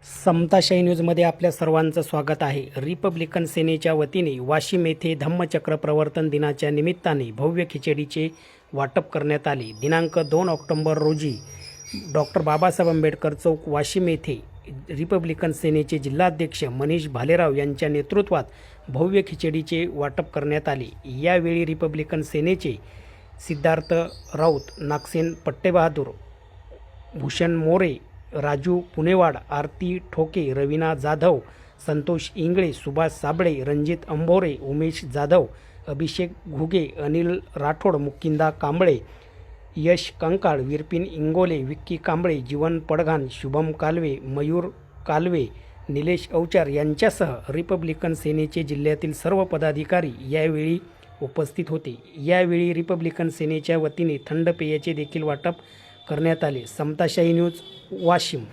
समताशाही न्यूजमध्ये आपल्या सर्वांचं स्वागत आहे. रिपब्लिकन सेनेच्या वतीने वाशिम येथे धम्मचक्र प्रवर्तन दिनाच्या निमित्ताने भव्य खिचडीचे वाटप करण्यात आले. दिनांक 2 ऑक्टोबर रोजी डॉक्टर बाबासाहेब आंबेडकर चौक वाशिम येथे रिपब्लिकन सेनेचे जिल्हाध्यक्ष मनीष भालेराव यांच्या नेतृत्वात भव्य खिचडीचे वाटप करण्यात आले. यावेळी रिपब्लिकन सेनेचे सिद्धार्थ राऊत, नागसेन पट्टेबहादूर, भूषण मोरे, राजू पुणेवाड, आरती ठोके, रवीना जाधव, संतोष इंगळे, सुभाष साबळे, रणजित अंभोरे, उमेश जाधव, अभिषेक घुगे, अनिल राठोड, मुकिंदा कांबळे, यश कंकाळ, विरपिन इंगोले, विक्की कांबळे, जीवन पडघाण, शुभम कालवे, मयूर कालवे, निलेश अवचार यांच्यासह रिपब्लिकन सेनेचे जिल्ह्यातील सर्व पदाधिकारी यावेळी उपस्थित होते. यावेळी रिपब्लिकन सेनेच्या वतीने थंड पेयाचे देखील वाटप करण्यात आले. समताशाही न्यूज वाशिम.